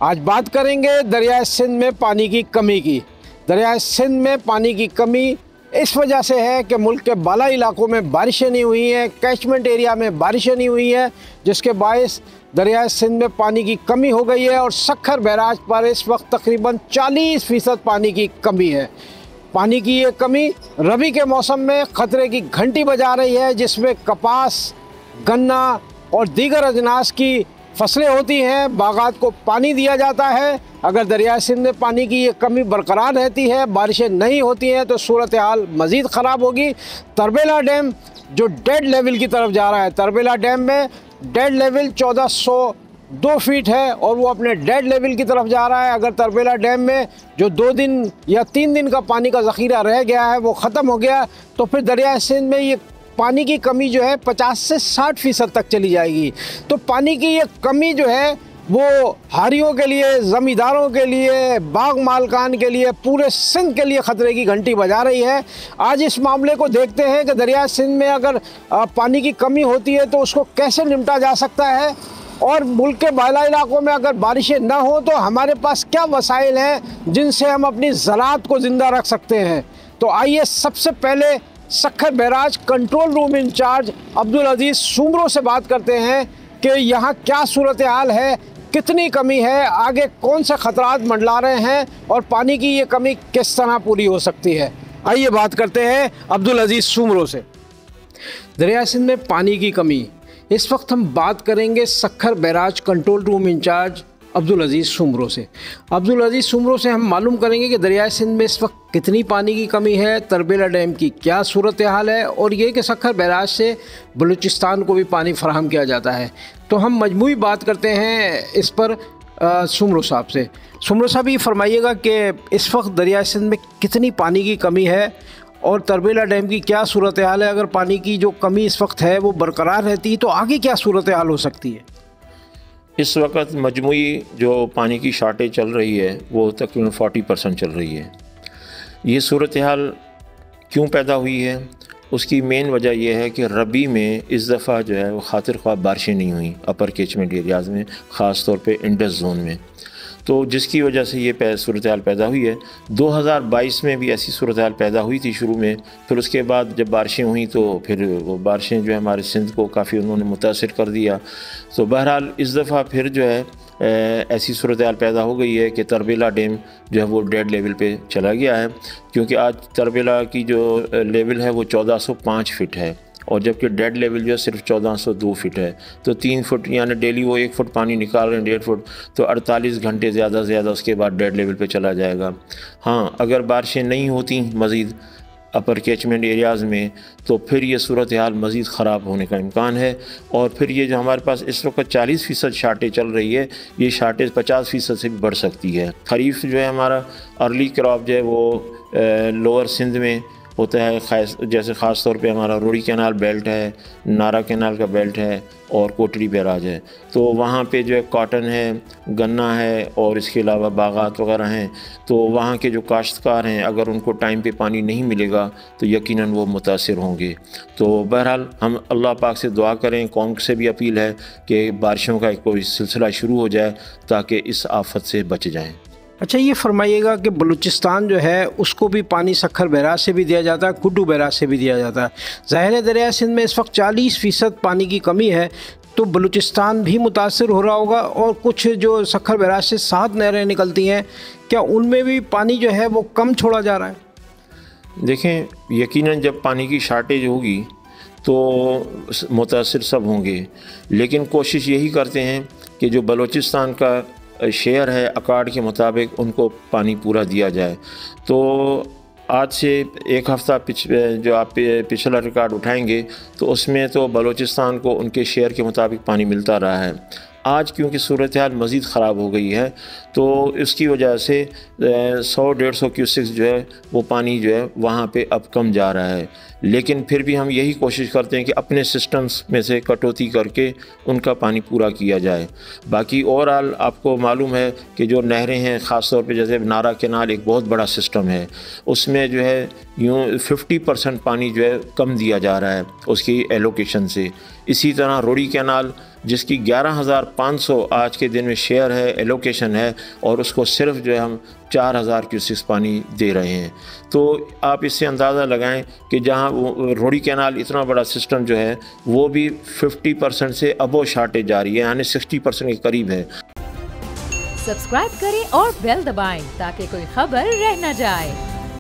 आज बात करेंगे दरियाए सिंध में पानी की कमी की। दरियाए सिंध में पानी की कमी इस वजह से है कि मुल्क के बाला इलाकों में बारिशें नहीं हुई हैं, कैचमेंट एरिया में बारिशें नहीं हुई हैं, जिसके बायस दरियाए सिंध में पानी की कमी हो गई है और सक्खर बैराज पर इस वक्त तकरीबन 40% पानी की कमी है। पानी की ये कमी रबी के मौसम में ख़तरे की घंटी बजा रही है, जिसमें कपास, गन्ना और दीगर अजनास की फसलें होती हैं। बागात को पानी दिया जाता है। अगर दरियाए सिंध में पानी की ये कमी बरकरार रहती है, बारिशें नहीं होती हैं, तो सूरत हाल मज़ीद ख़राब होगी। तरबेला डैम जो डेड लेवल की तरफ जा रहा है, तरबेला डैम में डेड लेवल 1402 फीट है और वो अपने डेड लेवल की तरफ जा रहा है। अगर तरबेला डैम में जो 2 दिन या 3 दिन का पानी का ज़ख़ीरा रह गया है वो ख़त्म हो गया, तो फिर दरियाए सिंध में ये पानी की कमी जो है 50 से 60% तक चली जाएगी। तो पानी की ये कमी जो है वो हारियों के लिए, ज़मींदारों के लिए, बाग मालकान के लिए, पूरे सिंध के लिए ख़तरे की घंटी बजा रही है। आज इस मामले को देखते हैं कि दरियाए सिंध में अगर पानी की कमी होती है तो उसको कैसे निपटा जा सकता है, और मुल्क के बाला इलाकों में अगर बारिशें ना हो तो हमारे पास क्या वसाइल हैं जिनसे हम अपनी ज़राअत को ज़िंदा रख सकते हैं। तो आइए सबसे पहले Sukkur barrage control room incharge Abdul Aziz Soomro से बात करते हैं कि यहाँ क्या सूरत हाल है, कितनी कमी है, आगे कौन से ख़तरात मंडला रहे हैं और पानी की ये कमी किस तरह पूरी हो सकती है। आइए बात करते हैं अब्दुल अजीज़ सुमरो से। दरियाए सिंध में पानी की कमी, इस वक्त हम बात करेंगे Sukkur barrage control room incharge Abdul Aziz Soomro से। अब्दुल अजीज़ सुमरो से हम मालूम करेंगे कि दरियाए सिंध में इस वक्त कितनी पानी की कमी है, तरबेला डैम की क्या सूरत हाल है, और ये कि सक्खर बैराज से बलूचिस्तान को भी पानी फराहम किया जाता है। तो हम मजमूई बात करते हैं इस पर सुमरो साहब से। सुमरो साहब, ये फरमाइएगा कि इस वक्त दरियाए सिंध में कितनी पानी की कमी है और तरबेला डैम की क्या सूरत हाल है। अगर पानी की जो कमी इस वक्त है वो बरकरार रहती है तो आगे क्या सूरत हाल हो सकती है। इस वक्त मजमूई जो पानी की शार्टेज चल रही है वो तकरीबन 40% चल रही है। ये सूरत हाल क्यों पैदा हुई है, उसकी मेन वजह यह है कि रबी में इस दफ़ा जो है वो खातिर ख्वाह बारिशें नहीं हुई अपर कैचमेंट एरियाज़ में, ख़ास तौर पे इंडस जोन में, तो जिसकी वजह से ये सूरत हाल पैदा हुई है। 2022 में भी ऐसी सूरत हाल पैदा हुई थी शुरू में, फिर उसके बाद जब बारिशें हुई तो फिर वो बारिशें जो है हमारे सिंध को काफ़ी उन्होंने मुतासिर कर दिया। तो बहरहाल इस दफ़ा फिर जो है ऐसी सूरत हाल पैदा हो गई है कि तरबेला डैम जो है वो डेड लेवल पे चला गया है, क्योंकि आज तरबेला की जो लेवल है वो 1405 फीट है और जबकि डेड लेवल जो है सिर्फ 1402 फीट है। तो 3 फुट यानी डेली वो 1 फुट पानी निकाल रहे हैं, 1.5 फुट, तो 48 घंटे ज़्यादा से ज़्यादा उसके बाद डेड लेवल पे चला जाएगा। हाँ, अगर बारिशें नहीं होती मज़ीद अपर कैचमेंट एरियाज़ में तो फिर ये सूरत हाल मज़ीद ख़राब होने का इम्कान है। और फिर ये जो हमारे पास इस वक्त 40% शार्टेज चल रही है, ये शार्टेज 50% से भी बढ़ सकती है। ख़रीफ जो है हमारा अर्ली क्रॉप जो है वो लोअर सिंध में होता है, जैसे ख़ास तौर पे हमारा रोड़ी कैनाल बेल्ट है, नारा कैनाल का बेल्ट है और कोटड़ी बैराज है, तो वहाँ पे जो है कॉटन है, गन्ना है और इसके अलावा बागात वगैरह हैं। तो वहाँ के जो काश्तकार हैं अगर उनको टाइम पे पानी नहीं मिलेगा तो यकीनन वो मुतासिर होंगे। तो बहरहाल हम अल्लाह पाक से दुआ करें, कौम से भी अपील है कि बारिशों का कोई सिलसिला शुरू हो जाए ताकि इस आफत से बच जाएँ। अच्छा, ये फरमाइएगा कि बलूचिस्तान जो है उसको भी पानी सक्खर बैराज से भी दिया जाता है, कुड्डू बैराज से भी दिया जाता है। ज़ाहिर है दरियाए सिंध में इस वक्त 40% पानी की कमी है, तो बलूचिस्तान भी मुतासिर हो रहा होगा। और कुछ जो सक्खर बैराज से 7 नहरें निकलती हैं, क्या उनमें भी पानी जो है वो कम छोड़ा जा रहा है। देखें, यकीनन जब पानी की शार्टेज होगी तो मुतासिर सब होंगे, लेकिन कोशिश यही करते हैं कि जो बलूचिस्तान का शेयर है अकार्ड के मुताबिक उनको पानी पूरा दिया जाए। तो आज से 1 हफ़्ता जो आप पिछला रिकॉर्ड उठाएंगे तो उसमें तो बलूचिस्तान को उनके शेयर के मुताबिक पानी मिलता रहा है। आज क्योंकि सूरत हाल मज़ीद ख़राब हो गई है तो इसकी वजह से 100-150 क्यूसेक्स जो है वो पानी जो है वहाँ पे अब कम जा रहा है। लेकिन फिर भी हम यही कोशिश करते हैं कि अपने सिस्टम्स में से कटौती करके उनका पानी पूरा किया जाए। बाकी ओवरऑल आपको मालूम है कि जो नहरें हैं, ख़ास तौर पे जैसे नारा कैनाल एक बहुत बड़ा सिस्टम है, उसमें जो है यूँ 50% पानी जो है कम दिया जा रहा है उसकी एलोकेशन से। इसी तरह रोड़ी कैनाल जिसकी 11,500 आज के दिन में शेयर है, एलोकेशन है, और उसको सिर्फ जो है हम 4,000 क्यूसेक्स पानी दे रहे हैं। तो आप इससे अंदाज़ा लगाएं कि जहां रोड़ी कैनाल इतना बड़ा सिस्टम जो है वो भी 50% से अबो शार्टेज जा रही है, यानी 60% के करीब है। सब्सक्राइब करें और बेल दबाएं ताकि कोई खबर रह न जाए।